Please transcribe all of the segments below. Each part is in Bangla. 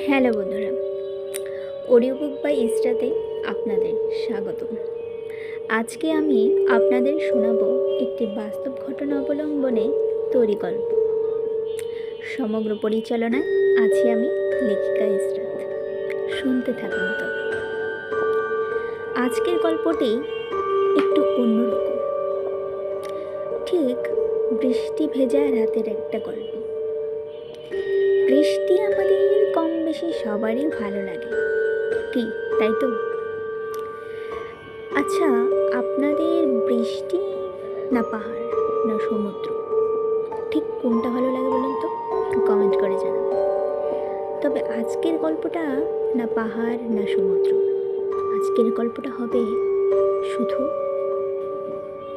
হ্যালো বন্ধুরা, অডিও বুক বাই ইস্টাতে আপনাদের স্বাগত। আজকে আমি আপনাদের শোনাবো একটি বাস্তব ঘটনা অবলম্বনে তৈরি গল্প। সমগ্র পরিচালনায় আছি আমি, লেখিকা ইসরাত। শুনতে থাকুন তো। আজকের গল্পটি একটু অন্যরকম। ঠিক বৃষ্টি ভেজা রাতের একটা গল্প। বৃষ্টি আমাদের কম বেশি সবারই ভালো লাগে, কি তাই তো? আচ্ছা, আপনাদের বৃষ্টি না পাহাড় না সমুদ্র, ঠিক কোনটা ভালো লাগে বলুন তো? কমেন্ট করে জানাবেন। তবে আজকের গল্পটা না পাহাড় না সমুদ্র, আজকের গল্পটা হবে শুধু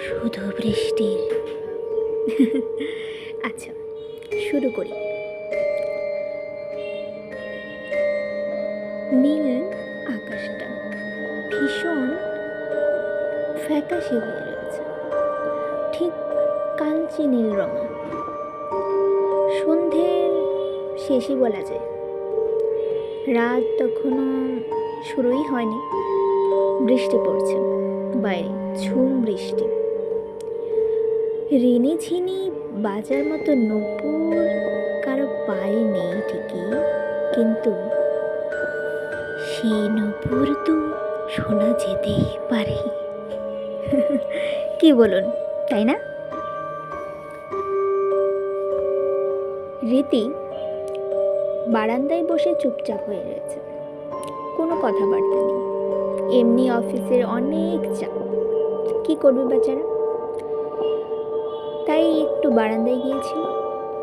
শুধু বৃষ্টির। আচ্ছা, শুরু করি। নীল আকাশটা ভীষণ ফ্যাকাশে হয়ে রয়েছে, ঠিক কালচে নীল রঙা। সন্ধ্যের শেষই বলা যায়, রাত তখনও শুরুই হয়নি। বৃষ্টি পড়ছে বাইরে, ঝুম বৃষ্টি। রিনি ঝিনি বাজার মতো নূপুর কারো পায়ে নেই ঠিকই, কিন্তু সেই নূপুর তো শোনা যেতেই পারে। কি বলুন, তাই না? রীতি বারান্দায় বসে চুপচাপ হয়ে রয়েছে, কোনো কথাবার্তা নেই। এমনি অফিসের অনেক চাপ, কি করবে বেচারা। তাই একটু বারান্দায় গিয়েছিল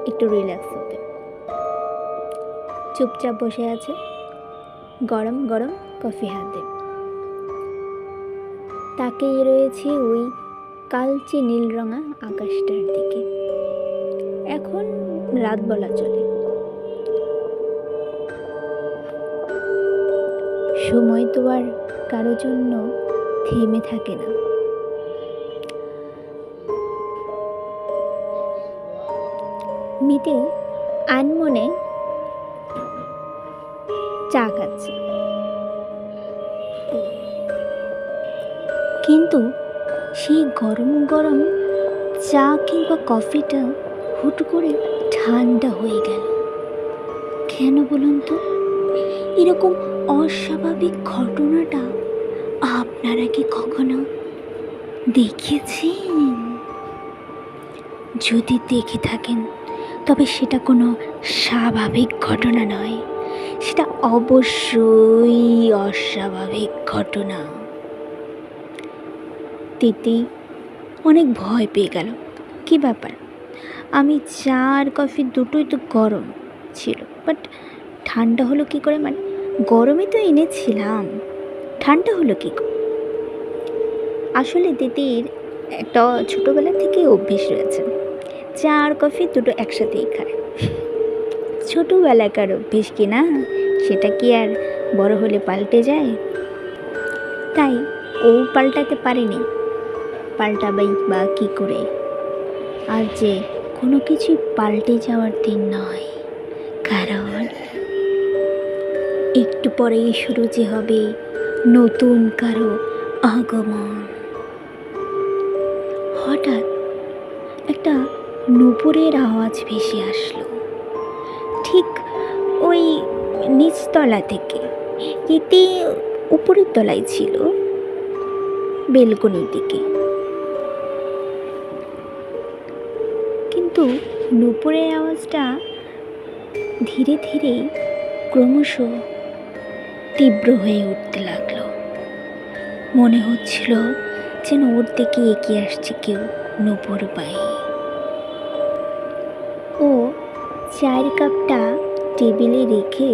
একটু রিল্যাক্স হতে। চুপচাপ বসে আছে, গরম গরম কফি হাতে। তাকিয়ে রয়েছে ওই কালচে নীল রঙা আকাশটার দিকে। এখন রাত বলা চলে। সময় তো আর কারো জন্য থেমে থাকে না। মিতে আনমনে চা খাচ্ছে, কিন্তু সেই গরম গরম চা কিংবা কফিটা হুট করে ঠান্ডা হয়ে গেল। কেন বলুন তো? এরকম অস্বাভাবিক ঘটনাটা আপনারা কি কখনো দেখেছেন? যদি দেখে থাকেন তবে সেটা কোনো স্বাভাবিক ঘটনা নয়, সেটা অবশ্যই অস্বাভাবিক ঘটনা। তিতি অনেক ভয় পেয়ে গেল। কি ব্যাপার? আমি চা আর কফি দুটোই তো গরম ছিল, বাট ঠান্ডা হলো কি করে? মানে গরমই তো এনেছিলাম, ঠান্ডা হলো কি করে? আসলে দিদির একটা ছোটোবেলা থেকে অভ্যেস রয়েছে, চা আর কফি দুটো একসাথেই খায়। ছোটোবেলাকার অভ্যেস কি না, সেটা কি আর বড় হলে পাল্টে যায়? তাই ও পাল্টাতে পারেনি, পাল্টাবেই বা কী করে? আর যে কোনো কিছু পাল্টে যাওয়ার দিন নয়, কারণ একটু পরেই শুরু যে হবে নতুন কারো আগমন। হঠাৎ একটা নূপুরের আওয়াজ ভেসে আসলো, ঠিক ওই নিচতলা থেকে। এতে উপরের তলায় ছিল, বেলকনির দিকে। কিন্তু নূপুরের আওয়াজটা ধীরে ধীরে ক্রমশ তীব্র হয়ে উঠতে লাগলো। মনে হচ্ছিল যেন ওর দিকে এগিয়ে আসছে কেউ নূপুর পায়ে। ও চায়ের কাপটা টেবিলে রেখে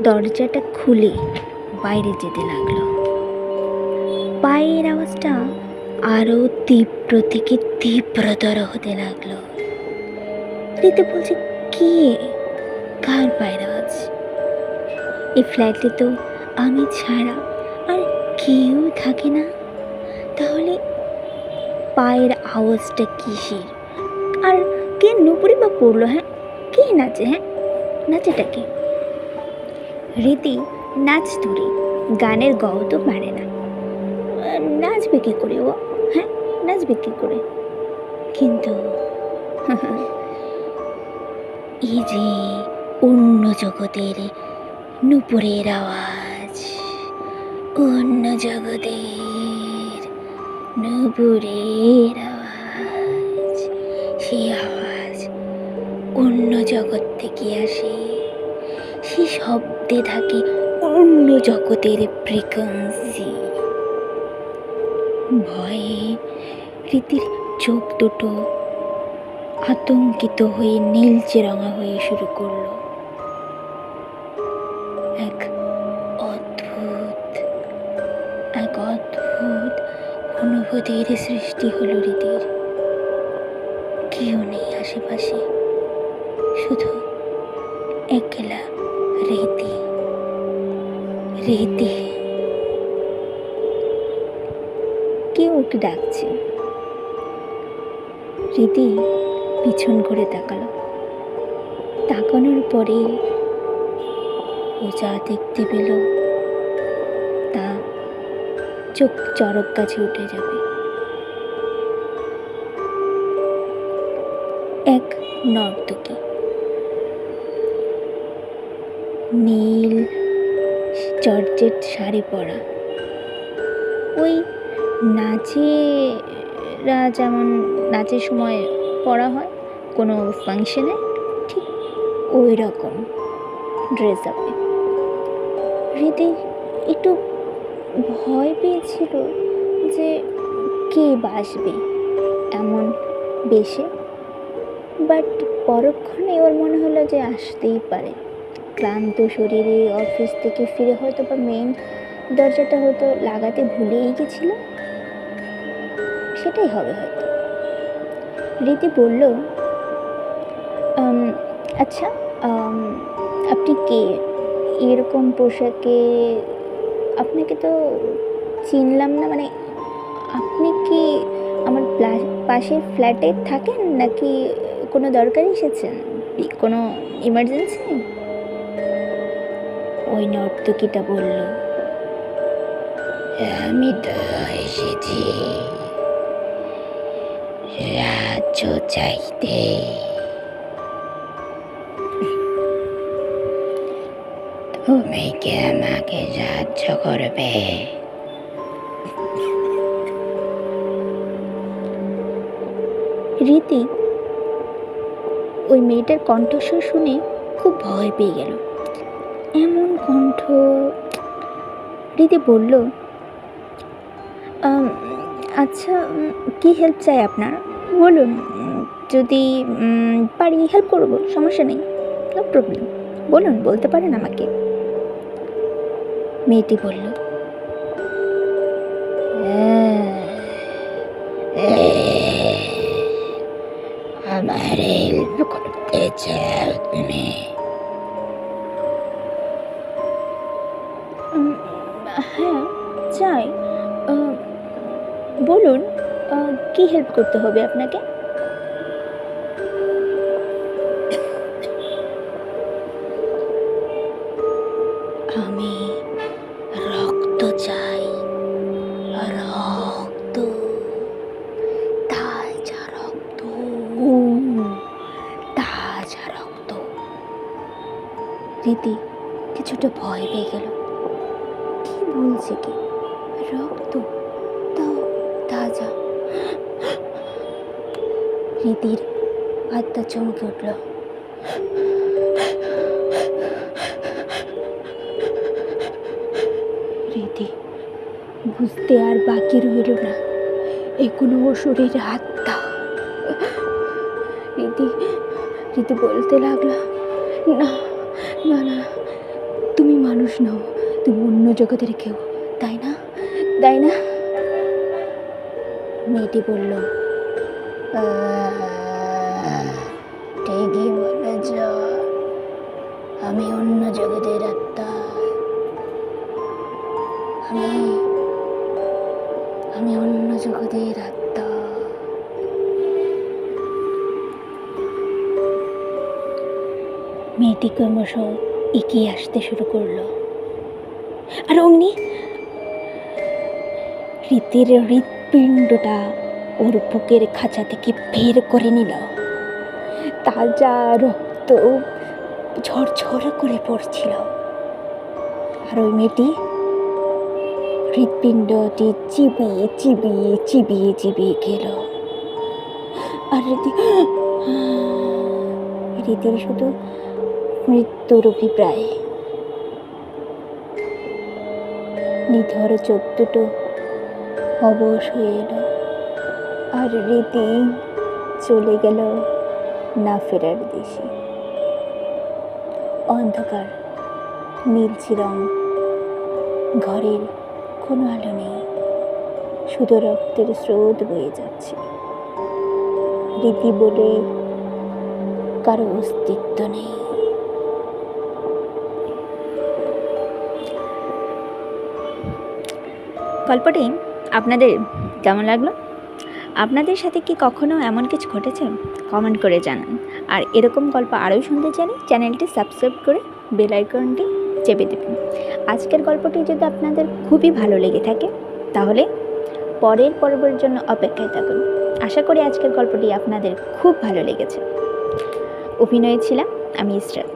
দরজাটা খুলে বাইরে যেতে লাগলো। পায়ের আওয়াজটা আরো তীব্র থেকে তীব্রতর হতে লাগলো। রীতি বলছে, কে? কার পায়ের আওয়াজ? এই ফ্ল্যাটে তো আমি ছাড়া আর কেউ থাকে না, তাহলে পায়ের আওয়াজটা কিসের? আর কে নূপুরে বা পড়লো? হ্যাঁ, কে নাচে? হ্যাঁ, নাচেটা কি? রীতি নাচ ধরে গানের গও তো পারে না, নাচবে কী করে ও? হ্যাঁ, নাচবে কী করে? কিন্তু এই যে অন্য জগতের নূপুরের আওয়াজ, অন্য জগতের নূপুরের আওয়াজ, সেই আওয়াজ অন্য জগৎ থেকে আসে, সেই শব্দে থাকে অন্য জগতের ফ্রিকোয়েন্সি। ভয়ে রীতির চোখ দুটো আতঙ্কিত হয়ে নীলচে রঙা হয়ে শুরু করলো। এক অদ্ভুত এক অদ্ভুত অনুভূতির সৃষ্টি হলো রীতির। কেউ নেই আশেপাশে, শুধু একলা রীতি। রীতি কেউ ওকে ডাকছে। রীতি পিছন করে তাকালো। তাকানোর পরে ও যা দেখতে পেল তা চোখ চড়ক গাছে উঠে যাবে। এক নর্তকী, নীল জর্জেট শাড়ি পরা, ওই নাচেরা যেমন নাচের সময় পরা হয় কোনো ফাংশনে, ঠিক ওই রকম ড্রেস আপে। রীতি একটু ভয় পেয়েছিল যে কে বাসবে এমন বেশে, বাট পরক্ষণে ওর মনে হলো যে আসতেই পারে। ক্লান্ত শরীরে অফিস থেকে ফিরে হয়তো বা মেন দরজাটা হয়তো লাগাতে ভুলেই গেছিল, সেটাই হবে হয়তো। রীতি বলল, আচ্ছা, আপনি কে? এরকম পোশাকে আপনাকে তো চিনলাম না, মানে আপনি কি আমার পাশের ফ্ল্যাটে থাকেন নাকি কোনো দরকারে এসেছেন, কোনো ইমার্জেন্সি? ওই নর্তকীটা বলল, আমি তো এসেছি রাজ্য চাইতে। তুমি কি আমাকে সাহায্য করবে? রীতি ওই মেয়েটার কণ্ঠস্বর শুনে খুব ভয় পেয়ে গেল। এমন কণ্ঠ! রীতি বলল, আচ্ছা, কি হেল্প চাই আপনার বলুন, যদি পারি হেল্প করবো, সমস্যা নেই, নো প্রবলেম, বলুন, বলতে পারেন আমাকে। মেয়েটি বলল, আমার হেল্প করতে চাও তুমি? হ্যাঁ চাই, বলুন কি হেল্প করতে হবে আপনাকে? আমি রক্ত চাই, রক্ত, তাজা রক্ত, তাজা রক্ত। রীতি কিছুটা ভয় পেয়ে গেল। কি বলছে কি? রক্ত, তাও তাজা? রীতির আত্মা চমকে উঠল। রীতি বুঝতে আর বাকি রইল না, এ কোনো অসুরের আত্মা। রীতি বলতে লাগলো, না না না, তুমি মানুষ নও, তুমি অন্য জগতের কেউ, তাই না, তাই না? মেয়েটি বলল, ঠিকই বলেছ, আমি অন্য জগতের আত্মা, আমি অন্য জগতের আত্মা। মেয়েটি ক্রমশ এগিয়ে আসতে শুরু করলো, আর অমনি রীতির হৃৎপিণ্ডটা ওর বুকের খাঁচা থেকে বের করে নিল। তাজা রক্ত ঝরঝর করে পড়ছিল, আর ওই মেয়েটি হৃৎপিণ্ডটি চিবিয়ে চিবিয়ে চিবিয়ে চিবিয়ে গেল। আর রীতির শুধু মৃত্যুর অভিপ্রায়। নিথর চোখ দুটো অবশ হয়ে এলো, আর রীতি চলে গেল না ফেরার দেশে। অন্ধকার, নীলচে রং, ঘরের কোনো আলো নেই, শুধু রক্তের স্রোত বয়ে যাচ্ছে। রীতি বলে কারো অস্তিত্ব নেই। গল্পটি আপনাদের কেমন লাগলো? আপনাদের সাথে কি কখনো এমন কিছু ঘটেছে? কমেন্ট করে জানান। আর এরকম গল্প আরও শুনতে চাইলে চ্যানেলটি সাবস্ক্রাইব করে বেল আইকনটি চেপে দেবেন। আজকের গল্পটি যদি আপনাদের খুবই ভালো লেগে থাকে তাহলে পরের পর্বের জন্য অপেক্ষায় থাকুন। আশা করি আজকের গল্পটি আপনাদের খুব ভালো লেগেছে। অভিনয়ে ছিলাম আমি ইসরাত।